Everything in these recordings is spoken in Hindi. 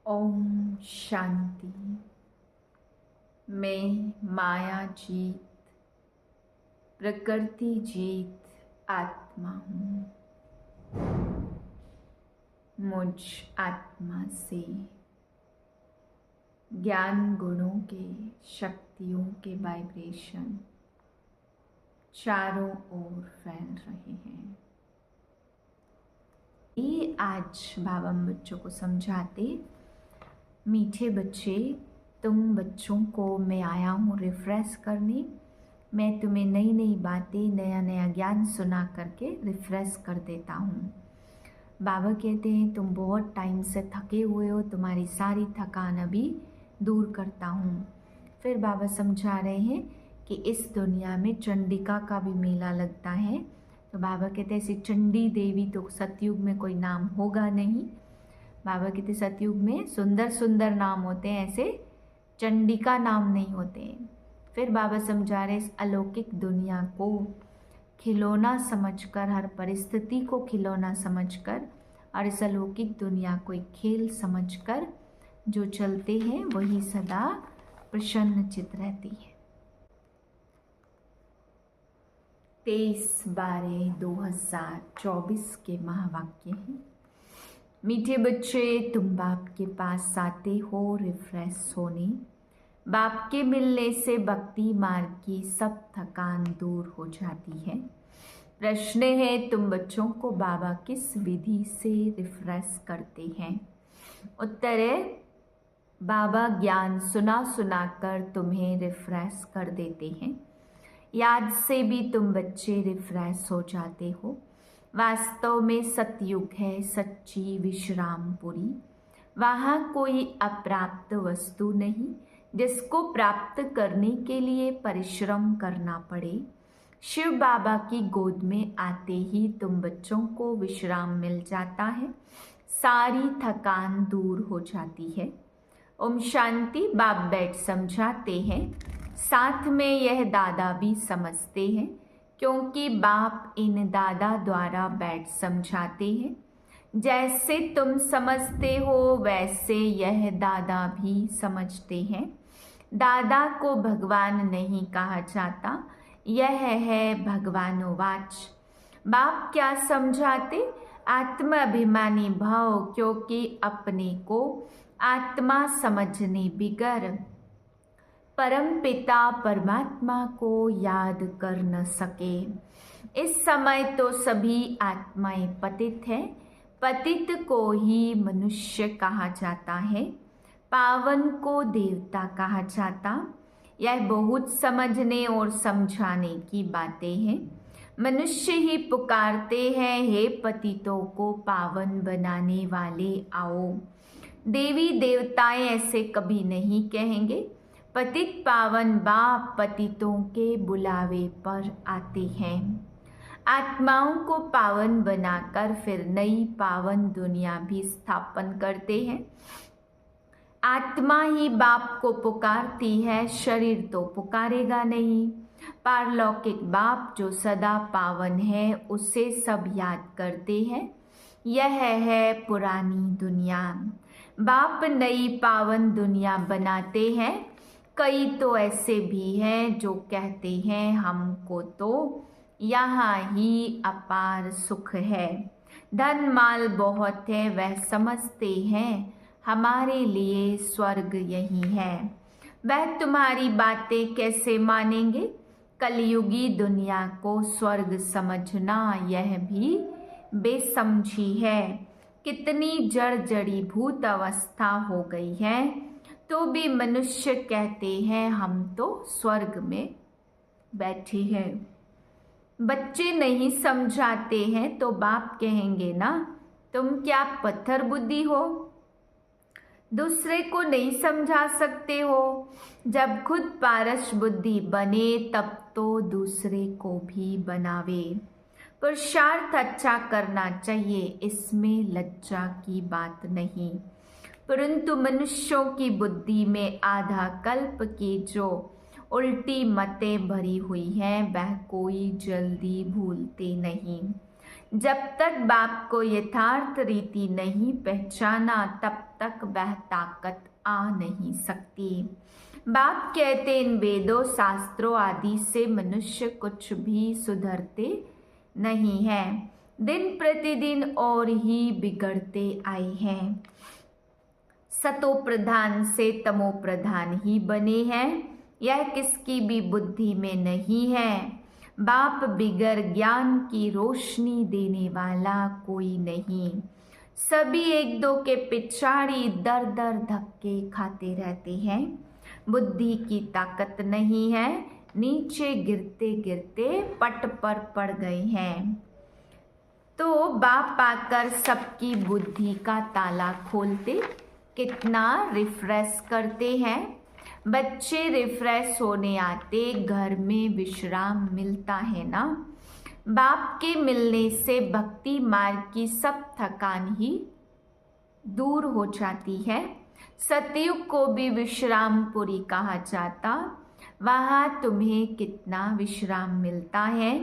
ओम शांति। मैं माया जीत, प्रकृति जीत आत्मा हूँ। मुझ आत्मा से ज्ञान गुणों के, शक्तियों के वाइब्रेशन चारों ओर फैल रहे हैं। ये आज बाबा बच्चों को समझाते, मीठे बच्चे, तुम बच्चों को मैं आया हूँ रिफ्रेश करने। मैं तुम्हें नई नई बातें, नया नया ज्ञान सुना करके रिफ्रेश कर देता हूँ। बाबा कहते हैं तुम बहुत टाइम से थके हुए हो, तुम्हारी सारी थकान अभी दूर करता हूँ। फिर बाबा समझा रहे हैं कि इस दुनिया में चंडिका का भी मेला लगता है। तो बाबा कहते हैं ऐसी चंडी देवी तो सतयुग में कोई नाम होगा नहीं। बाबा कहते सतयुग में सुंदर सुंदर नाम होते हैं, ऐसे चंडिका नाम नहीं होते हैं। फिर बाबा समझा रहे इस अलौकिक दुनिया को खिलौना समझकर, हर परिस्थिति को खिलौना समझकर और इस अलौकिक दुनिया को एक खेल समझकर जो चलते हैं वही सदा प्रसन्न चित रहती है। 23/12/2024 के महावाक्य हैं। मीठे बच्चे, तुम बाप के पास आते हो रिफ्रेश होने। बाप के मिलने से भक्ति मार्ग की सब थकान दूर हो जाती है। प्रश्न है, तुम बच्चों को बाबा किस विधि से रिफ्रेश करते हैं? उत्तर है, बाबा ज्ञान सुना सुना कर तुम्हें रिफ्रेश कर देते हैं। याद से भी तुम बच्चे रिफ्रेश हो जाते हो। वास्तव में सतयुग है सच्ची विश्रामपुरी। वहाँ कोई अप्राप्त वस्तु नहीं जिसको प्राप्त करने के लिए परिश्रम करना पड़े। शिव बाबा की गोद में आते ही तुम बच्चों को विश्राम मिल जाता है, सारी थकान दूर हो जाती है। ओम शांति। बाप बैठ समझाते हैं, साथ में यह दादा भी समझते हैं, क्योंकि बाप इन दादा द्वारा बैठ समझाते हैं। जैसे तुम समझते हो वैसे यह दादा भी समझते हैं। दादा को भगवान नहीं कहा जाता, यह है भगवानोवाच। बाप क्या समझाते? आत्म अभिमानी भाव, क्योंकि अपने को आत्मा समझने बिगर परम पिता परमात्मा को याद कर न सके। इस समय तो सभी आत्माएं पतित है। पतित को ही मनुष्य कहा जाता है, पावन को देवता कहा जाता। यह बहुत समझने और समझाने की बातें हैं। मनुष्य ही पुकारते हैं, हे पतितों को पावन बनाने वाले आओ। देवी देवताएं ऐसे कभी नहीं कहेंगे। पतित पावन बाप पतितों के बुलावे पर आते हैं। आत्माओं को पावन बनाकर फिर नई पावन दुनिया भी स्थापन करते हैं। आत्मा ही बाप को पुकारती है, शरीर तो पुकारेगा नहीं। पारलौकिक बाप जो सदा पावन है उसे सब याद करते हैं। यह है पुरानी दुनिया। बाप नई पावन दुनिया बनाते हैं। कई तो ऐसे भी हैं जो कहते हैं हमको तो यहाँ ही अपार सुख है, धन माल बहुत है, वह समझते हैं हमारे लिए स्वर्ग यही है। वह तुम्हारी बातें कैसे मानेंगे? कलयुगी दुनिया को स्वर्ग समझना यह भी बेसमझी है। कितनी जड़ी भूत अवस्था हो गई है, तो भी मनुष्य कहते हैं हम तो स्वर्ग में बैठे हैं। बच्चे नहीं समझाते हैं तो बाप कहेंगे ना, तुम क्या पत्थर बुद्धि हो, दूसरे को नहीं समझा सकते हो। जब खुद पारस बुद्धि बने तब तो दूसरे को भी बनावे। पुरुषार्थ अच्छा करना चाहिए, इसमें लज्जा की बात नहीं। परंतु मनुष्यों की बुद्धि में आधा कल्प की जो उल्टी मतें भरी हुई हैं वह कोई जल्दी भूलते नहीं। जब तक बाप को यथार्थ रीति नहीं पहचाना तब तक वह ताकत आ नहीं सकती। बाप कहते इन वेदों शास्त्रों आदि से मनुष्य कुछ भी सुधरते नहीं है, दिन प्रतिदिन और ही बिगड़ते आए हैं। सतो प्रधान से तमो प्रधान ही बने हैं, यह किसकी भी बुद्धि में नहीं है। बाप बिगर ज्ञान की रोशनी देने वाला कोई नहीं। सभी एक दो के पिछाड़ी दर दर धक्के खाते रहते हैं। बुद्धि की ताकत नहीं है, नीचे गिरते गिरते पट पर पड़ गए हैं। तो बाप आकर सबकी बुद्धि का ताला खोलते, कितना रिफ्रेश करते हैं। बच्चे रिफ्रेश होने आते, घर में विश्राम मिलता है ना। बाप के मिलने से भक्ति मार्ग की सब थकान ही दूर हो जाती है। सतयुग को भी विश्रामपुरी कहा जाता, वहाँ तुम्हें कितना विश्राम मिलता है।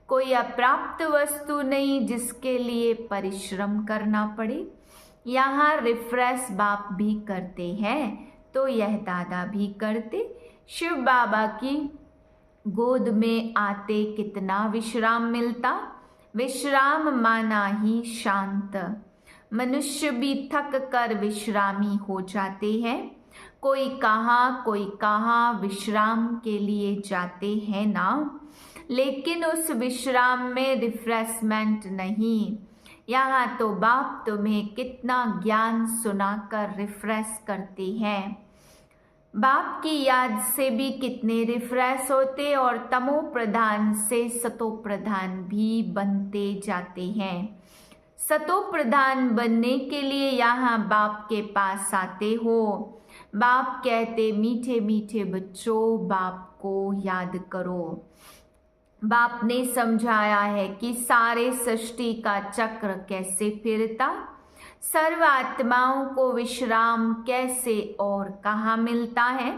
कोई अप्राप्त वस्तु नहीं जिसके लिए परिश्रम करना पड़े। यहाँ रिफ्रेश बाप भी करते हैं तो यह दादा भी करते। शिव बाबा की गोद में आते कितना विश्राम मिलता। विश्राम माना ही शांत। मनुष्य भी थक कर विश्रामी हो जाते हैं। कोई कहाँ विश्राम के लिए जाते हैं ना, लेकिन उस विश्राम में रिफ्रेशमेंट नहीं। यहाँ तो बाप तुम्हें कितना ज्ञान सुनाकर रिफ्रेश करते हैं। बाप की याद से भी कितने रिफ्रेश होते और तमो प्रधान से सतो प्रधान भी बनते जाते हैं। सतो प्रधान बनने के लिए यहाँ बाप के पास आते हो। बाप कहते मीठे मीठे बच्चों, बाप को याद करो। बाप ने समझाया है कि सारे सृष्टि का चक्र कैसे फिरता, सर्व आत्माओं को विश्राम कैसे और कहाँ मिलता है।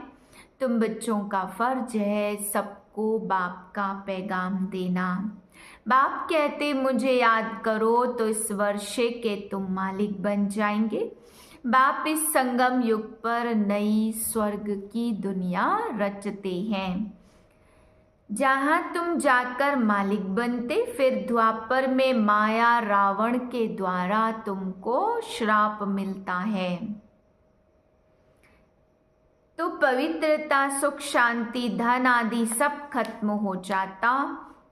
तुम बच्चों का फर्ज है सबको बाप का पैगाम देना। बाप कहते मुझे याद करो तो इस वर्षे के तुम मालिक बन जाएंगे। बाप इस संगम युग पर नई स्वर्ग की दुनिया रचते हैं, जहाँ तुम जाकर मालिक बनते। फिर द्वापर में माया रावण के द्वारा तुमको श्राप मिलता है। तो पवित्रता, सुख, शांति, धन आदि सब खत्म हो जाता।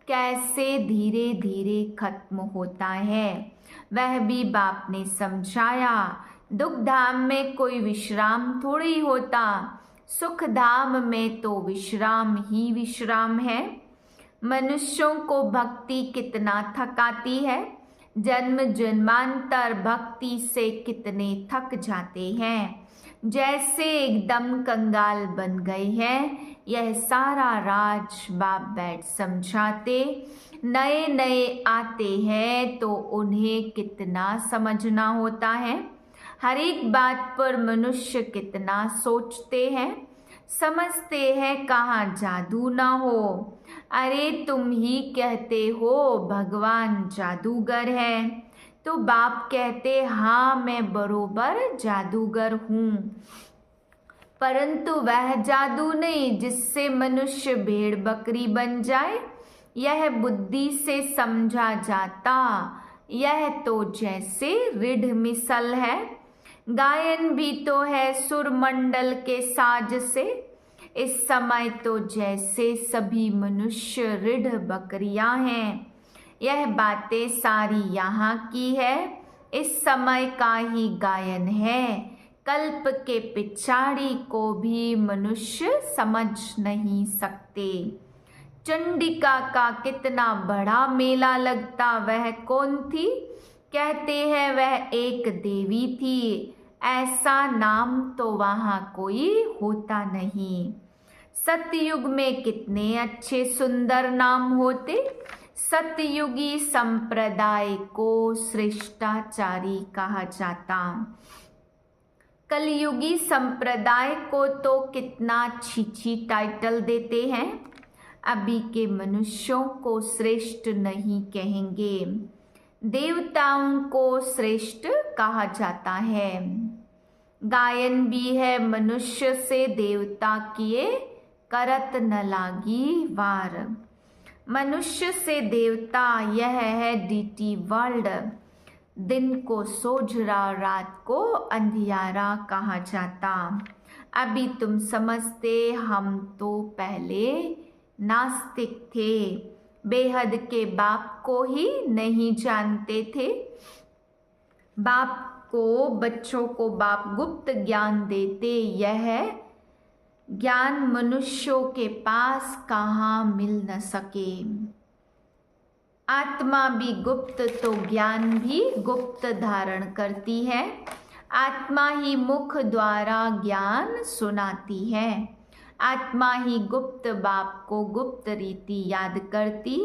कैसे धीरे धीरे खत्म होता है वह भी बाप ने समझाया। दुख धाम में कोई विश्राम थोड़ी होता, सुख धाम में तो विश्राम ही विश्राम है। मनुष्यों को भक्ति कितना थकाती है। जन्म जन्मांतर भक्ति से कितने थक जाते हैं, जैसे एकदम कंगाल बन गए हैं। यह सारा राज बाप बैठ समझाते। नए नए आते हैं तो उन्हें कितना समझना होता है। हर एक बात पर मनुष्य कितना सोचते हैं, समझते हैं कहाँ जादू ना हो। अरे तुम ही कहते हो भगवान जादूगर है, तो बाप कहते हाँ मैं बरोबर जादूगर हूँ, परंतु वह जादू नहीं जिससे मनुष्य भेड़ बकरी बन जाए। यह बुद्धि से समझा जाता। यह तो जैसे ऋढ़ मिसल है। गायन भी तो है सुरमंडल के साज से। इस समय तो जैसे सभी मनुष्य ऋढ़ बकरियां हैं। यह बातें सारी यहाँ की है, इस समय का ही गायन है। कल्प के पिछाड़ी को भी मनुष्य समझ नहीं सकते। चंडिका का कितना बड़ा मेला लगता, वह कौन थी? कहते हैं वह एक देवी थी। ऐसा नाम तो वहाँ कोई होता नहीं। सतयुग में कितने अच्छे सुंदर नाम होते। सतयुगी संप्रदाय को श्रेष्ठाचारी कहा जाता। कलयुगी संप्रदाय को तो कितना छीछी टाइटल देते हैं। अभी के मनुष्यों को श्रेष्ठ नहीं कहेंगे। देवताओं को श्रेष्ठ कहा जाता है। गायन भी है मनुष्य से देवता किए करत न लागी वार। मनुष्य से देवता यह है डीटी वर्ल्ड। दिन को सोझरा रात को अंधियारा कहा जाता। अभी तुम समझते, हम तो पहले नास्तिक थे, बेहद के बाप को ही नहीं जानते थे। बाप को, बच्चों को बाप गुप्त ज्ञान देते, यह ज्ञान मनुष्यों के पास कहाँ मिल न सके। आत्मा भी गुप्त तो ज्ञान भी गुप्त धारण करती है। आत्मा ही मुख द्वारा ज्ञान सुनाती है। आत्मा ही गुप्त बाप को गुप्त रीति याद करती।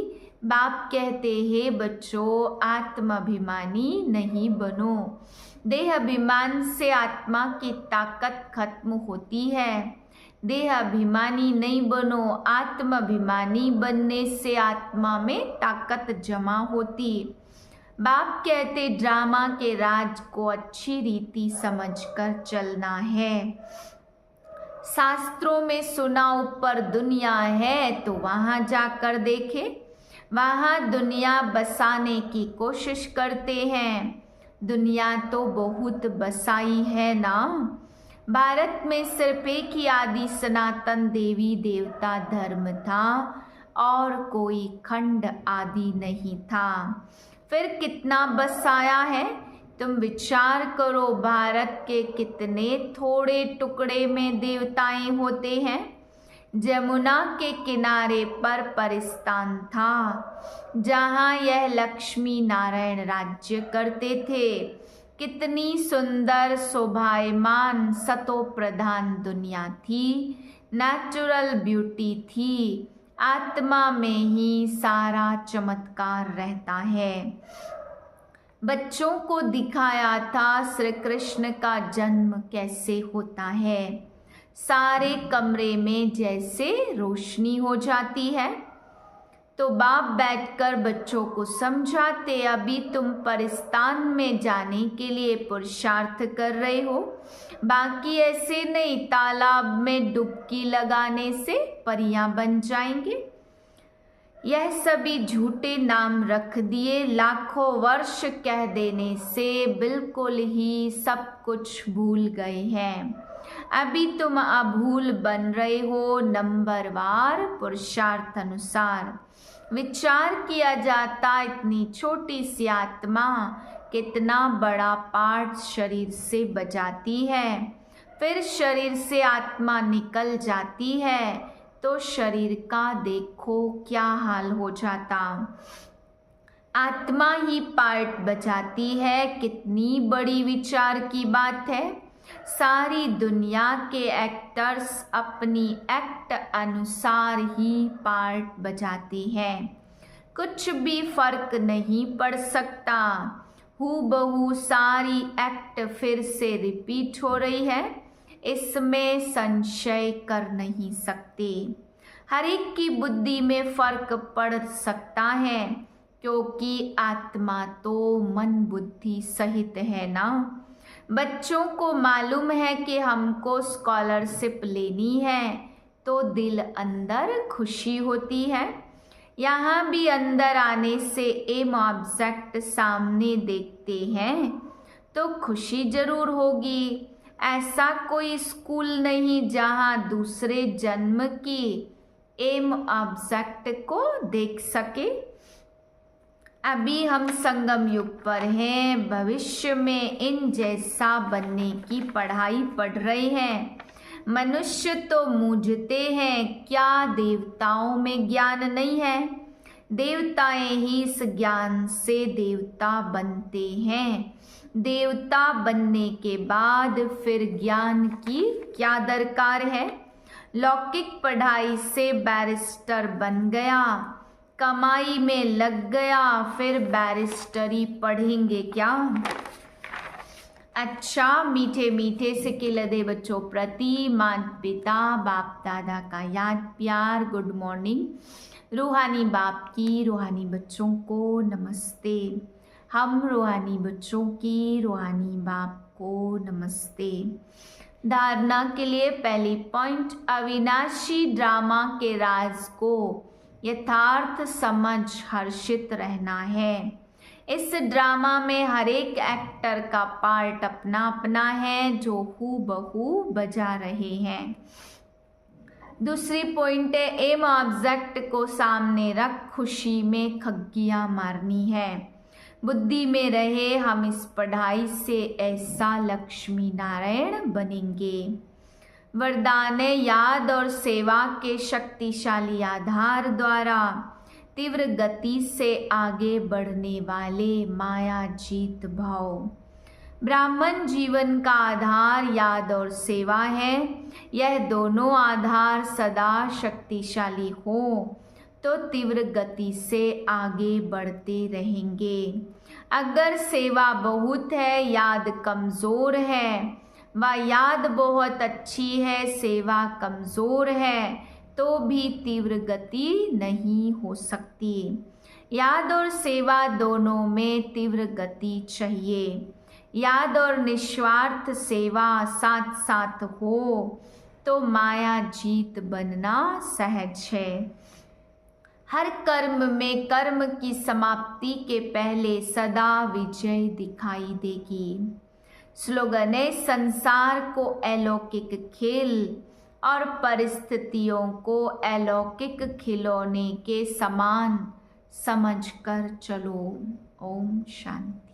बाप कहते हैं बच्चों, आत्माभिमानी नहीं बनो। देह अभिमान से आत्मा की ताकत खत्म होती है। देह अभिमानी नहीं बनो। आत्माभिमानी बनने से आत्मा में ताकत जमा होती। बाप कहते ड्रामा के राज को अच्छी रीति समझकर चलना है। शास्त्रों में सुना ऊपर दुनिया है तो वहां जाकर देखे। वहां दुनिया बसाने की कोशिश करते हैं। दुनिया तो बहुत बसाई है ना। भारत में सिर्फ एक ही आदि सनातन देवी देवता धर्म था और कोई खंड आदि नहीं था। फिर कितना बसाया है? तुम विचार करो, भारत के कितने थोड़े टुकड़े में देवताएं होते हैं। जमुना के किनारे पर परिस्तान था, जहाँ यह लक्ष्मी नारायण राज्य करते थे। कितनी सुंदर शोभायमान सतो प्रधान दुनिया थी। नेचुरल ब्यूटी थी। आत्मा में ही सारा चमत्कार रहता है। बच्चों को दिखाया था श्री कृष्ण का जन्म कैसे होता है। सारे कमरे में जैसे रोशनी हो जाती है। तो बाप बैठकर बच्चों को समझाते, अभी तुम परिस्तान में जाने के लिए पुरुषार्थ कर रहे हो। बाकी ऐसे नहीं तालाब में डुबकी लगाने से परियां बन जाएंगे। यह सभी झूठे नाम रख दिए। लाखों वर्ष कह देने से बिल्कुल ही सब कुछ भूल गए हैं। अभी तुम अभूल बन रहे हो। नंबरवार पुरुषार्थ अनुसार विचार किया जाता, इतनी छोटी सी आत्मा कितना बड़ा पार्ट शरीर से बजाती है। फिर शरीर से आत्मा निकल जाती है तो शरीर का देखो क्या हाल हो जाता। आत्मा ही पार्ट बजाती है। कितनी बड़ी विचार की बात है। सारी दुनिया के एक्टर्स अपनी एक्ट अनुसार ही पार्ट बजाते हैं। कुछ भी फर्क नहीं पड़ सकता। हूबहू सारी एक्ट फिर से रिपीट हो रही है, इसमें संशय कर नहीं सकते। हर एक की बुद्धि में फर्क पड़ सकता है, क्योंकि आत्मा तो मन बुद्धि सहित है ना। बच्चों को मालूम है कि हमको स्कॉलरशिप लेनी है, तो दिल अंदर खुशी होती है। यहाँ भी अंदर आने से एम ऑब्जेक्ट सामने देखते हैं तो खुशी जरूर होगी। ऐसा कोई स्कूल नहीं जहाँ दूसरे जन्म की एम ऑब्जेक्ट को देख सके। अभी हम संगम युग पर हैं। भविष्य में इन जैसा बनने की पढ़ाई पढ़ रहे हैं। मनुष्य तो मूझते हैं, क्या देवताओं में ज्ञान नहीं है? देवताएं ही इस ज्ञान से देवता बनते हैं। देवता बनने के बाद फिर ज्ञान की क्या दरकार है? लौकिक पढ़ाई से बैरिस्टर बन गया, कमाई में लग गया, फिर बैरिस्टरी पढ़ेंगे क्या? अच्छा, मीठे मीठे से लदे बच्चों प्रति माता पिता बाप दादा का याद प्यार गुड मॉर्निंग। रूहानी बाप की रूहानी बच्चों को नमस्ते। हम रूहानी बच्चों की रूहानी बाप को नमस्ते। धारणा के लिए पहली पॉइंट, अविनाशी ड्रामा के राज को यथार्थ समझ हर्षित रहना है। इस ड्रामा में हर एक एक्टर का पार्ट अपना अपना है जो हूबहू बजा रहे हैं। दूसरी पॉइंट है, एम ऑब्जेक्ट को सामने रख खुशी में खग्गियां मारनी है। बुद्धि में रहे हम इस पढ़ाई से ऐसा लक्ष्मी नारायण बनेंगे। वरदान याद और सेवा के शक्तिशाली आधार द्वारा तीव्र गति से आगे बढ़ने वाले माया जीत भाव। ब्राह्मण जीवन का आधार याद और सेवा है। यह दोनों आधार सदा शक्तिशाली हो तो तीव्र गति से आगे बढ़ते रहेंगे। अगर सेवा बहुत है, याद कमज़ोर है, व याद बहुत अच्छी है, सेवा कमज़ोर है, तो भी तीव्र गति नहीं हो सकती। याद और सेवा दोनों में तीव्र गति चाहिए। याद और निस्वार्थ सेवा साथ साथ हो तो माया जीत बनना सहज है। हर कर्म में कर्म की समाप्ति के पहले सदा विजय दिखाई देगी। स्लोगन है, संसार को अलौकिक खेल और परिस्थितियों को अलौकिक खिलौने के समान समझकर चलो। ओम शांति।